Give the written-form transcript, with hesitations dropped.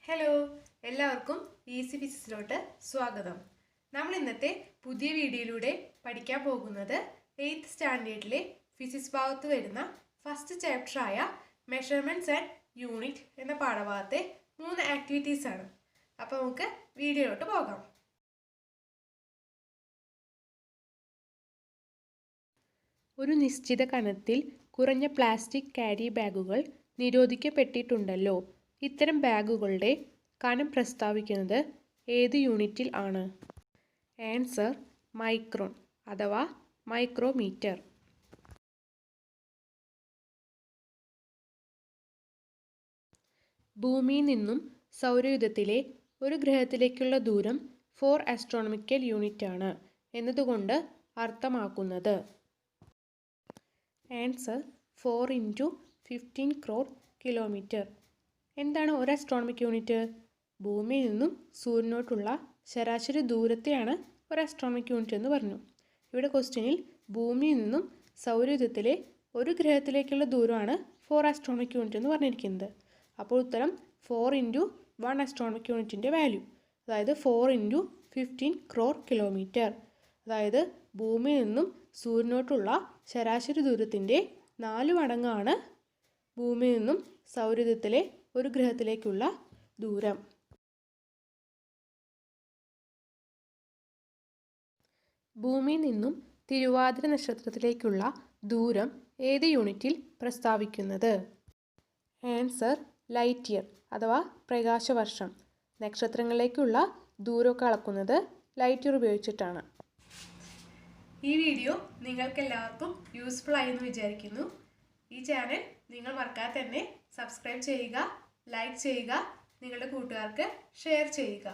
Hello, എല്ലാവർക്കും easy ഫിസിക്സിലോട്ട് സ്വാഗതം. നമ്മൾ ഇന്നത്തെ പുതിയ വീഡിയോയിലൂടെ പഠിക്കാൻ പോകുന്നത് 8th സ്റ്റാൻഡേർഡിലെ ഫിസിക്സ് ഭാഗത്ത് വരുന്ന ഫസ്റ്റ് ചാപ്റ്ററായ മെഷർമെൻറ്റ്സ് ആൻഡ് യൂണിറ്റ് എന്ന പാഠഭാഗത്തെ 3 ആക്ടിവിറ്റീസ് ആണ്. അപ്പോൾ നമുക്ക് വീഡിയോയിലോട്ട് പോകാം. ഒരു നിശ്ചിത കനത്തിൽ കുറഞ്ഞ പ്ലാസ്റ്റിക് ക്യാരി ബാഗുകൾ നിരോധിക്കപ്പെട്ടിട്ടുണ്ടല്ലോ. ഇത്തരം ബാഗുകളുടെ കനം പ്രസ്താവിക്കുന്നത് ഏത് യൂണിറ്റിൽ ആണ്? ആൻസർ മൈക്രോൺ അഥവാ മൈക്രോമീറ്റർ. ഭൂമിയിൽ നിന്നും സൗരയൂഥത്തിലെ ഒരു ഗ്രഹത്തിലേക്കുള്ള ദൂരം 4 ആസ്ട്രോണമിക്കൽ യൂണിറ്റ് ആണ് എന്നതുകൊണ്ട് അർത്ഥമാക്കുന്നത്. Answer 4 × 15 crore kilometre. എന്താണ് ഒരു ആസ്ട്രോണമിക് യൂണിറ്റ്? ഭൂമിയിൽ നിന്നും സൂര്യനോട്ടുള്ള ശരാശരി ദൂരത്തെയാണ് ഒരു ആസ്ട്രോണമിക് യൂണിറ്റ് എന്ന് പറഞ്ഞു. ഇവിടെ ക്വസ്റ്റ്യനിൽ ഭൂമിയിൽ നിന്നും സൗരയൂഥത്തിലെ ഒരു ഗ്രഹത്തിലേക്കുള്ള ദൂരമാണ് 4 ആസ്ട്രോണമിക് യൂണിറ്റ് എന്ന് പറഞ്ഞിരിക്കുന്നത്. അപ്പോൾ ഉത്തരം 4 × 1 ആസ്ട്രോണമിക് യൂണിറ്റിൻ്റെ വാല്യൂ, അതായത് 4 × 15 crore കിലോമീറ്റർ. അതായത് ഭൂമിയിൽ നിന്നും സൂര്യനോട്ടുള്ള ശരാശരി ദൂരത്തിൻ്റെ 4 മടങ്ങാണ് ഭൂമിയിൽ നിന്നും സൗരയൂഥത്തിലെ ഒരു ഗ്രഹത്തിലേക്കുള്ള ദൂരം. ഭൂമിയിൽ നിന്നും തിരുവാതിര നക്ഷത്രത്തിലേക്കുള്ള ദൂരം ഏത് യൂണിറ്റിൽ പ്രസ്താവിക്കുന്നത്? ആൻസർ ലൈറ്റ് ഇയർ അഥവാ പ്രകാശവർഷം. നക്ഷത്രങ്ങളിലേക്കുള്ള ദൂരമൊക്കെ അളക്കുന്നത് ലൈറ്റ് ഇയർ ഉപയോഗിച്ചിട്ടാണ്. ഈ വീഡിയോ നിങ്ങൾക്കെല്ലാവർക്കും യൂസ്ഫുൾ ആയെന്ന് വിചാരിക്കുന്നു. ഈ ചാനൽ നിങ്ങൾ മറക്കാതെ തന്നെ സബ്സ്ക്രൈബ് ചെയ്യുക, ലൈക്ക് ചെയ്യുക, നിങ്ങളുടെ കൂട്ടുകാർക്ക് ഷെയർ ചെയ്യുക.